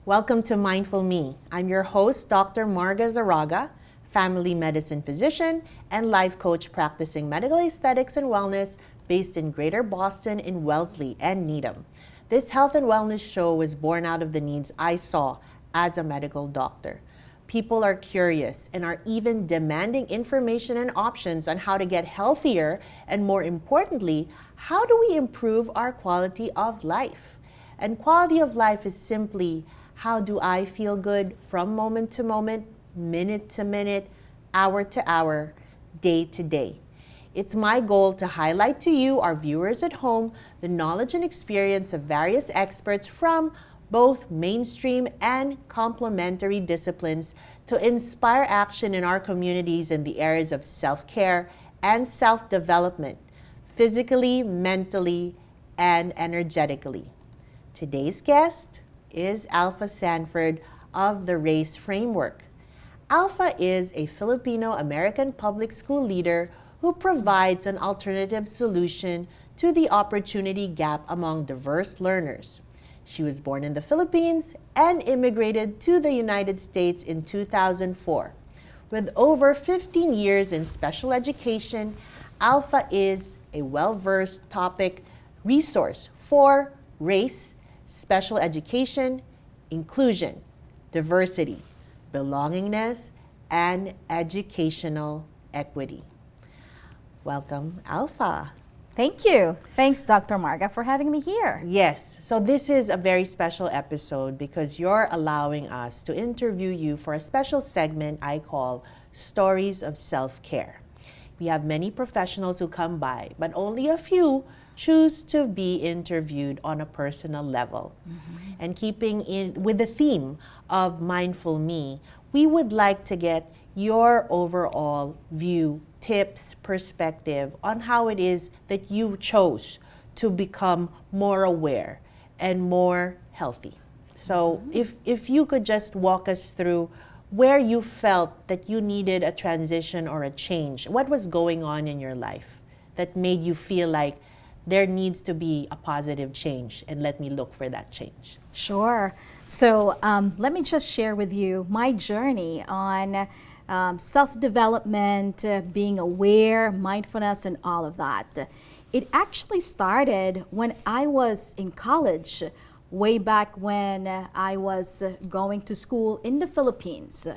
Welcome to Mindful Me. I'm your host, Dr. Marga Zarraga, family medicine physician and life coach practicing medical aesthetics and wellness based in Greater Boston in Wellesley and Needham. This health and wellness show was born out of the needs I saw as a medical doctor. People are curious and are even demanding information and options on how to get healthier, and more importantly, how do we improve our quality of life? And quality of life is simply, how do I feel good from moment to moment, minute to minute, hour to hour, day to day? It's my goal to highlight to you, our viewers at home, the knowledge and experience of various experts from both mainstream and complementary disciplines to inspire action in our communities in the areas of self-care and self-development, physically, mentally, and energetically. Today's guest is Alpha Sanford of the RACE Framework. Alpha is a Filipino-American public school leader who provides an alternative solution to the opportunity gap among diverse learners. She was born in the Philippines and immigrated to the United States in 2004. With over 15 years in special education, Alpha is a well-versed topic resource for race, special education, inclusion, diversity, belongingness, and educational equity. Welcome, Alpha. Thank you. Thanks, Dr. Marga, for having me here. Yes, so this is a very special episode because you're allowing us to interview you for a special segment I call Stories of Self-Care. We have many professionals who come by, but only a few choose to be interviewed on a personal level. And keeping in with the theme of Mindful Me, we would like to get your overall view, tips, perspective on how it is that you chose to become more aware and more healthy. So if you could just walk us through where you felt that you needed a transition or a change, what was going on in your life that made you feel like there needs to be a positive change, and let me look for that change. Sure. So let me just share with you my journey on self-development, being aware, mindfulness, and all of that. It actually started when I was in college, way back when I was going to school in the Philippines.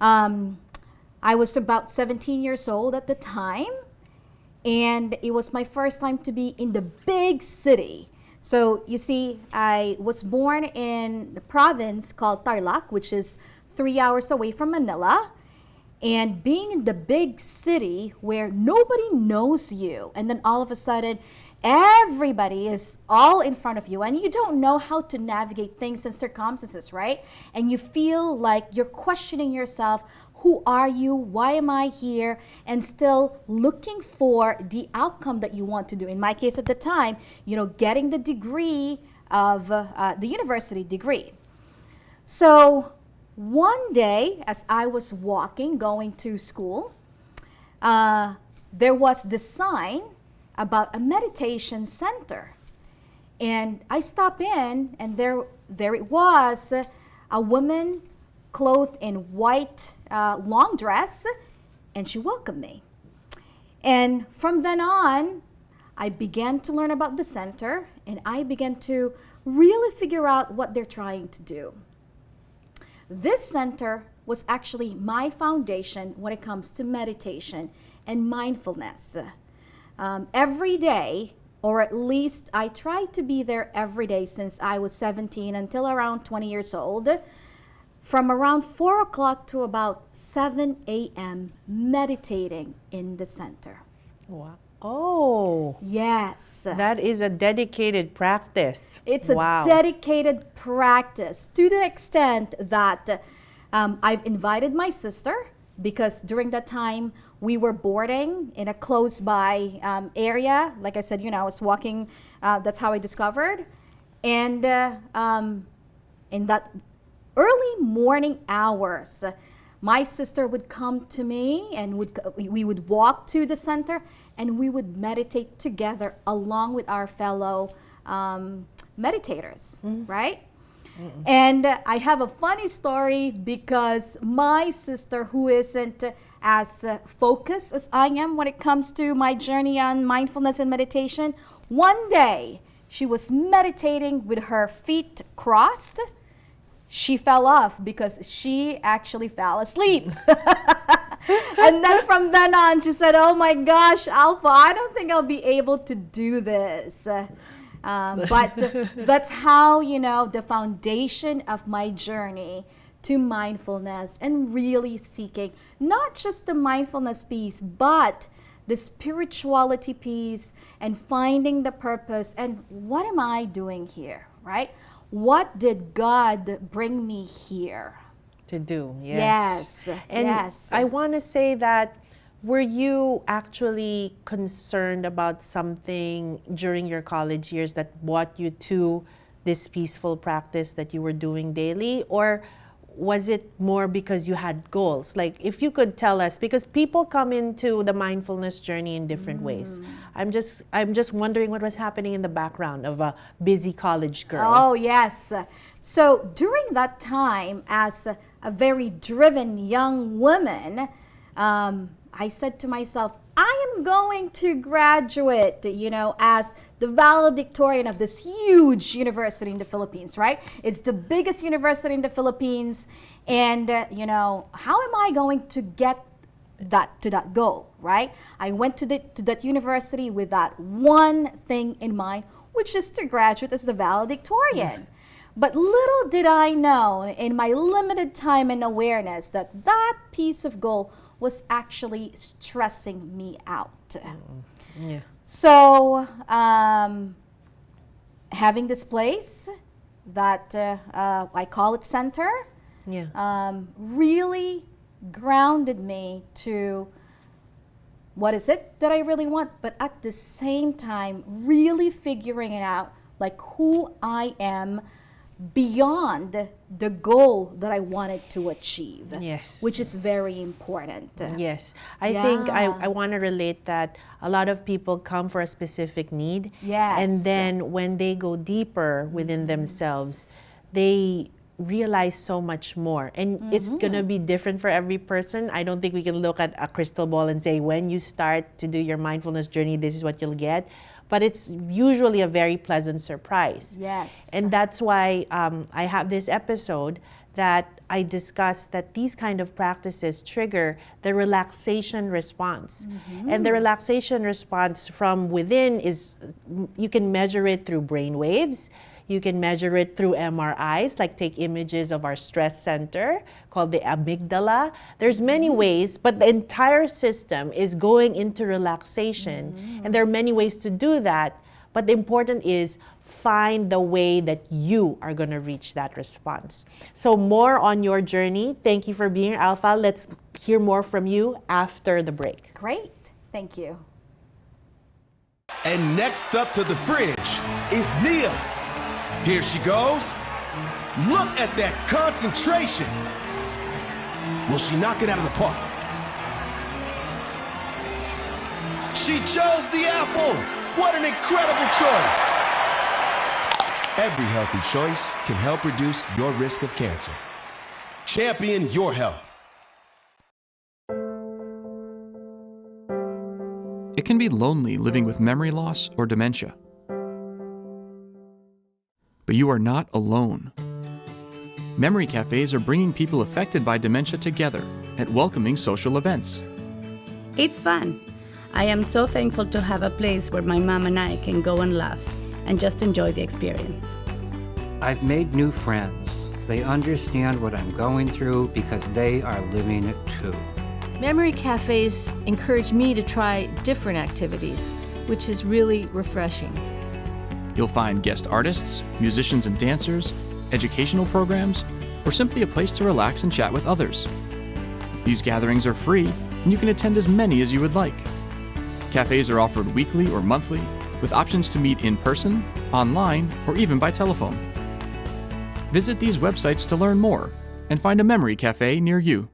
I was about 17 years old at the time, and it was my first time to be in the big city. So you see, I was born in the province called Tarlac, which is 3 hours away from Manila. And being in the big city where nobody knows you, and then all of a sudden, everybody is all in front of you, and you don't know how to navigate things and circumstances, right? And you feel like you're questioning yourself. Who are you? Why am I here? And still looking for the outcome that you want to do. In my case at the time, getting the degree of the university degree. So one day, as I was walking, going to school, there was this sign about a meditation center. And I stopped in, and there it was, a woman clothed in white long dress, and she welcomed me. And from then on, I began to learn about the center, and I began to really figure out what they're trying to do. This center was actually my foundation when it comes to meditation and mindfulness. Every day, or at least I tried to be there every day since I was 17 until around 20 years old, from around 4 o'clock to about 7 a.m. meditating in the center. Wow. Oh. Yes. That is a dedicated practice. It's a dedicated practice to the extent that I've invited my sister, because during that time we were boarding in a close by area. Like I said, I was walking, that's how I discovered. And in that early morning hours, my sister would come to me, and we would walk to the center, and we would meditate together along with our fellow meditators, right? And I have a funny story because my sister, who isn't as focused as I am when it comes to my journey on mindfulness and meditation, one day she was meditating with her feet crossed. She fell off because she actually fell asleep. And then from then on, she said, "Oh my gosh, Alpha, I don't think I'll be able to do this." But that's how, the foundation of my journey to mindfulness and really seeking not just the mindfulness piece, but the spirituality piece and finding the purpose and what am I doing here, right? What did God bring me here to do? Yes. Yes. And yes. I want to say that, were you actually concerned about something during your college years that brought you to this peaceful practice that you were doing daily? Or was it more because you had goals? Like, if you could tell us, because people come into the mindfulness journey in different ways. I'm just wondering what was happening in the background of a busy college girl. Oh, yes. So during that time, as a very driven young woman, I said to myself, I am going to graduate, as the valedictorian of this huge university in the Philippines, right? It's the biggest university in the Philippines. And, how am I going to get to that goal, right? I went to that university with that one thing in mind, which is to graduate as the valedictorian. But little did I know in my limited time and awareness that piece of goal was actually stressing me out. Yeah. So, having this place that I call it center, really grounded me to what is it that I really want, but at the same time, really figuring it out, like who I am beyond the goal that I wanted to achieve. Yes. Which is very important. Yes. I think I want to relate that a lot of people come for a specific need. Yes. And then when they go deeper within themselves, they realize so much more. And it's going to be different for every person. I don't think we can look at a crystal ball and say, when you start to do your mindfulness journey, this is what you'll get. But it's usually a very pleasant surprise. Yes. And that's why I have this episode that I discuss that these kind of practices trigger the relaxation response. And the relaxation response from within is, you can measure it through brain waves. You can measure it through MRIs, like take images of our stress center called the amygdala. There's many ways, but the entire system is going into relaxation. And there are many ways to do that. But the important is find the way that you are going to reach that response. So more on your journey. Thank you for being here, Alpha. Let's hear more from you after the break. Great. Thank you. And next up to the fridge is Nia. Here she goes. Look at that concentration. Will she knock it out of the park? She chose the apple. What an incredible choice. Every healthy choice can help reduce your risk of cancer. Champion your health. It can be lonely living with memory loss or dementia. But you are not alone. Memory cafes are bringing people affected by dementia together at welcoming social events. It's fun. I am so thankful to have a place where my mom and I can go and laugh and just enjoy the experience. I've made new friends. They understand what I'm going through because they are living it too. Memory cafes encourage me to try different activities, which is really refreshing. You'll find guest artists, musicians and dancers, educational programs, or simply a place to relax and chat with others. These gatherings are free, and you can attend as many as you would like. Cafes are offered weekly or monthly, with options to meet in person, online, or even by telephone. Visit these websites to learn more and find a memory cafe near you.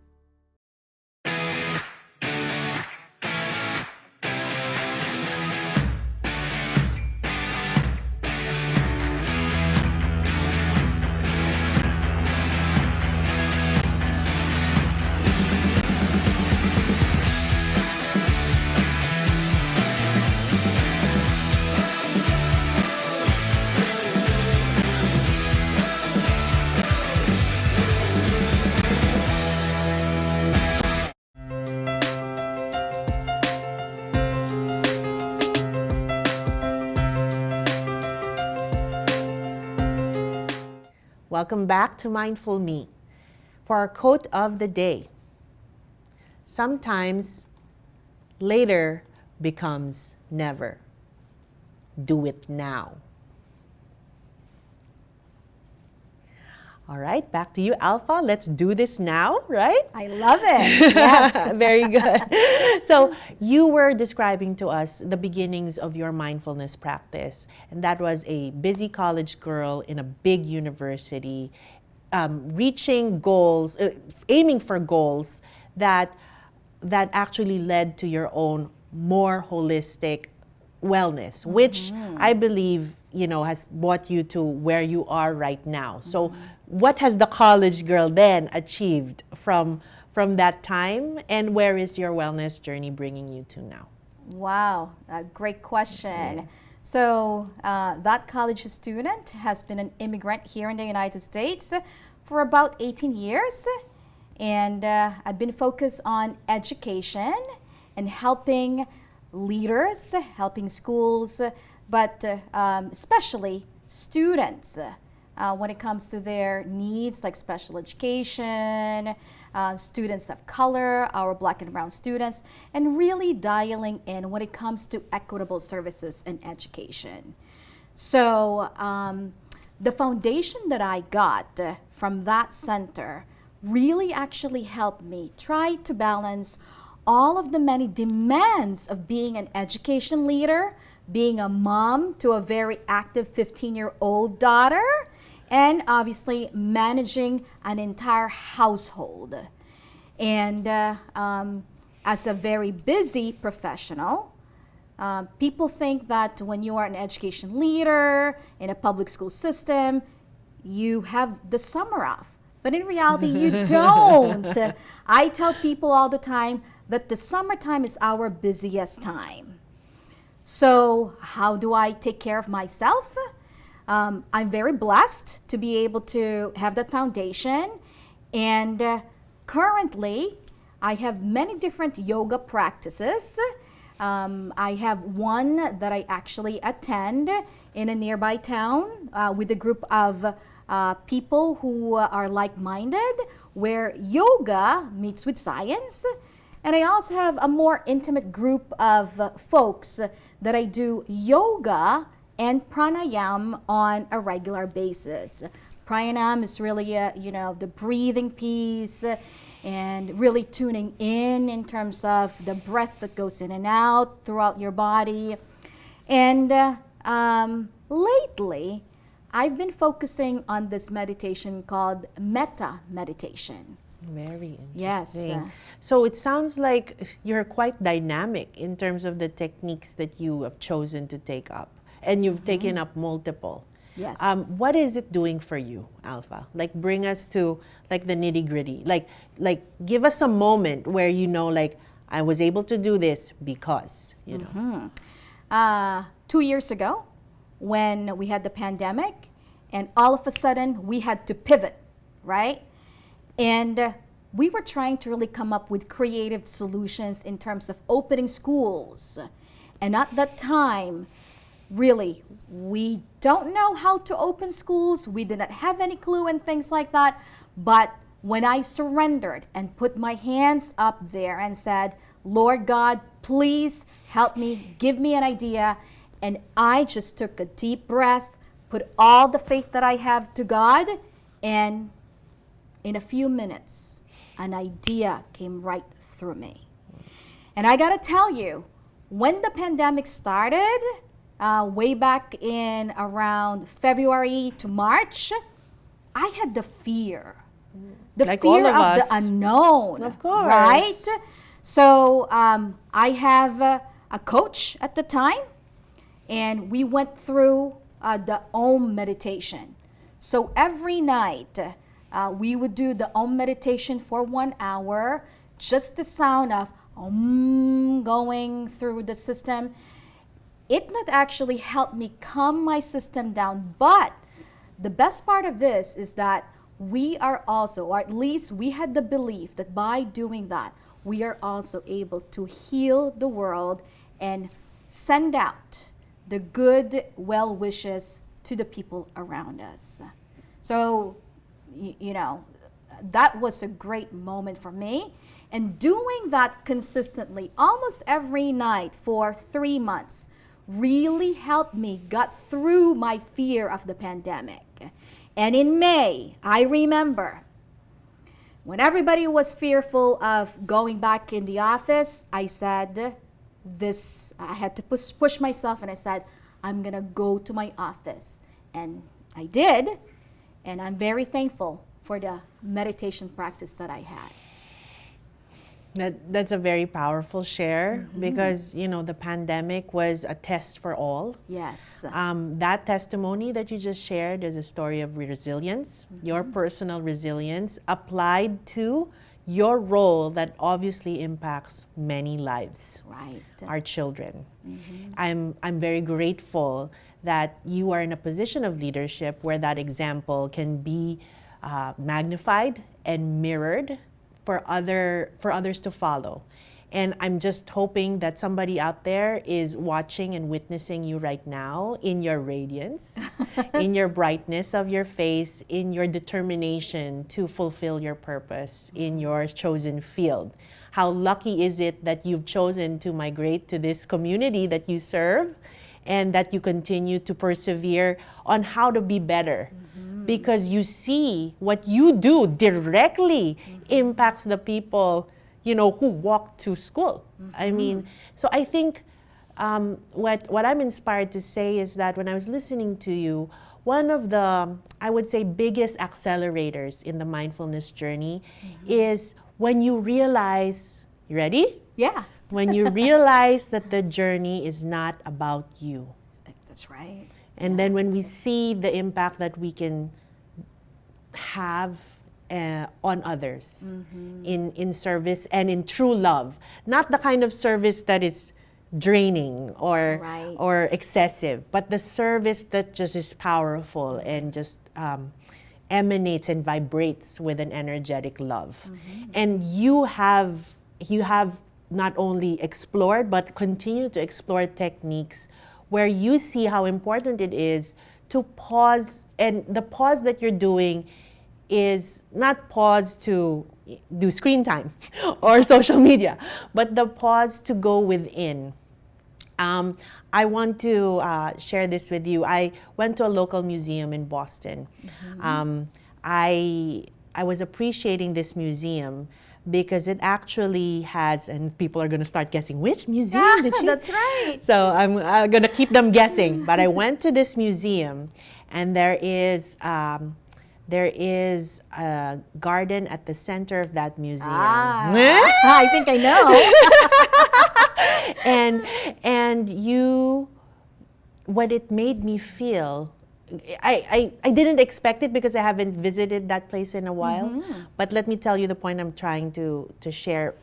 Welcome back to Mindful Me. For our quote of the day, sometimes later becomes never. Do it now. All right, back to you, Alpha. Let's do this now, right? I love it. Yes. Very good. So you were describing to us the beginnings of your mindfulness practice, and that was a busy college girl in a big university, reaching goals, aiming for goals that actually led to your own more holistic wellness, which I believe, has brought you to where you are right now. So what has the college girl then achieved from that time, and where is your wellness journey bringing you to now? Wow, a great question. Yeah. So that college student has been an immigrant here in the United States for about 18 years. And I've been focused on education and helping leaders, helping schools, but especially students when it comes to their needs like special education, students of color, our black and brown students, and really dialing in when it comes to equitable services and education. So the foundation that I got from that center really actually helped me try to balance all of the many demands of being an education leader, being a mom to a very active 15-year-old daughter, and obviously managing an entire household. And as a very busy professional, people think that when you are an education leader in a public school system, you have the summer off. But in reality, you don't. I tell people all the time that the summertime is our busiest time. So how do I take care of myself? I'm very blessed to be able to have that foundation. And currently, I have many different yoga practices. I have one that I actually attend in a nearby town with a group of people who are like-minded, where yoga meets with science. And I also have a more intimate group of folks that I do yoga and pranayam on a regular basis. Pranayam is really, the breathing piece and really tuning in terms of the breath that goes in and out throughout your body. And lately, I've been focusing on this meditation called metta meditation. Very interesting. Yes. So it sounds like you're quite dynamic in terms of the techniques that you have chosen to take up, and you've taken up multiple. Yes. What is it doing for you, Alpha? Like, bring us to like the nitty gritty. Like give us a moment where I was able to do this because, know. 2 years ago, when we had the pandemic, and all of a sudden we had to pivot, right? And we were trying to really come up with creative solutions in terms of opening schools. And at that time, really, we don't know how to open schools. We did not have any clue and things like that. But when I surrendered and put my hands up there and said, Lord God, please help me, give me an idea. And I just took a deep breath, put all the faith that I have to God, and in a few minutes, an idea came right through me. And I gotta tell you, when the pandemic started, way back in around February to March, I had the fear. The like fear all of the us. unknown. Of course. Right? So I have a coach at the time, and we went through the Om meditation. So every night, we would do the Om meditation for 1 hour, just the sound of Om going through the system. It not actually helped me calm my system down, but the best part of this is that we are also, or at least we had the belief that by doing that, we are also able to heal the world and send out the good well wishes to the people around us. So that was a great moment for me. And doing that consistently, almost every night for 3 months, really helped me get through my fear of the pandemic. And in May, I remember, when everybody was fearful of going back in the office, I said, I had to push myself, and I said, I'm gonna go to my office. And I did, and I'm very thankful for the meditation practice that I had. That's a very powerful share, because the pandemic was a test for all. Yes. That testimony that you just shared is a story of resilience, your personal resilience applied to your role that obviously impacts many lives. Right. Our children. I'm very grateful that you are in a position of leadership where that example can be magnified and mirrored for others to follow. And I'm just hoping that somebody out there is watching and witnessing you right now in your radiance, in your brightness of your face, in your determination to fulfill your purpose in your chosen field. How lucky is it that you've chosen to migrate to this community that you serve, and that you continue to persevere on how to be better. Because you see what you do directly impacts the people, who walk to school. I mean, so I think what I'm inspired to say is that when I was listening to you, one of the, I would say, biggest accelerators in the mindfulness journey is when you realize, you ready? Yeah. When you realize that the journey is not about you. That's right. And then when we see the impact that we can have on others in service and in true love, not the kind of service that is draining or excessive, but the service that just is powerful and just emanates and vibrates with an energetic love. And you have not only explored but continue to explore techniques where you see how important it is to pause, and the pause that you're doing is not pause to do screen time or social media, but the pause to go within. I want to share this with you. I went to a local museum in Boston. I was appreciating this museum because it actually has, and people are going to start guessing, which museum did she? That's right. So I'm going to keep them guessing. But I went to this museum, and there is a garden at the center of that museum. I think I know. and what it made me feel, I didn't expect it because I haven't visited that place in a while. But let me tell you the point I'm trying to share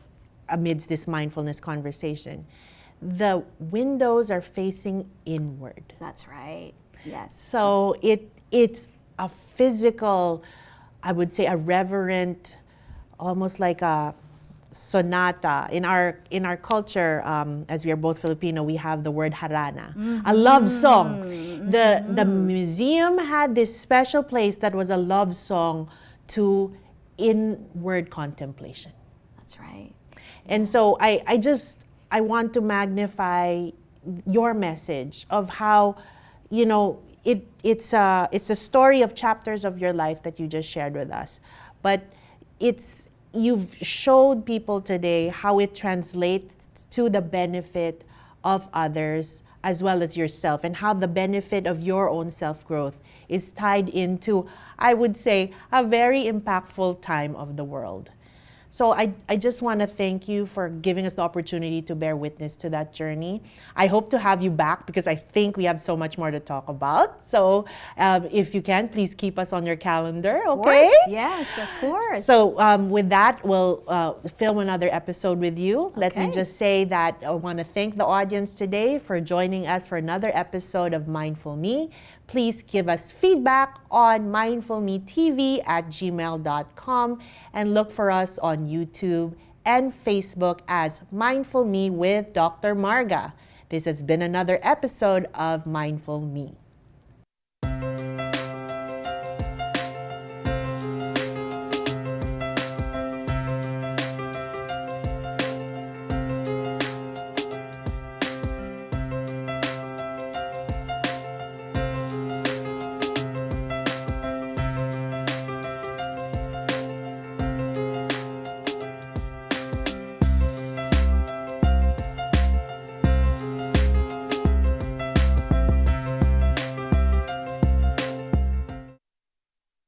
amidst this mindfulness conversation. The windows are facing inward. That's right. Yes. So it's a physical, I would say a reverent, almost like a sonata. In our culture, as we are both Filipino, we have the word harana, a love song. The museum had this special place that was a love song to inward contemplation. That's right. And so I want to magnify your message of how, it's a story of chapters of your life that you just shared with us, but you've showed people today how it translates to the benefit of others as well as yourself, and how the benefit of your own self-growth is tied into, I would say, a very impactful time of the world. So I just want to thank you for giving us the opportunity to bear witness to that journey. I hope to have you back because I think we have so much more to talk about. So if you can, please keep us on your calendar, okay? Of course. Yes, of course. So with that, we'll film another episode with you. Let me just say that I want to thank the audience today for joining us for another episode of Mindful Me. Please give us feedback on mindfulmetv@gmail.com and look for us on YouTube and Facebook as Mindful Me with Dr. Marga. This has been another episode of Mindful Me.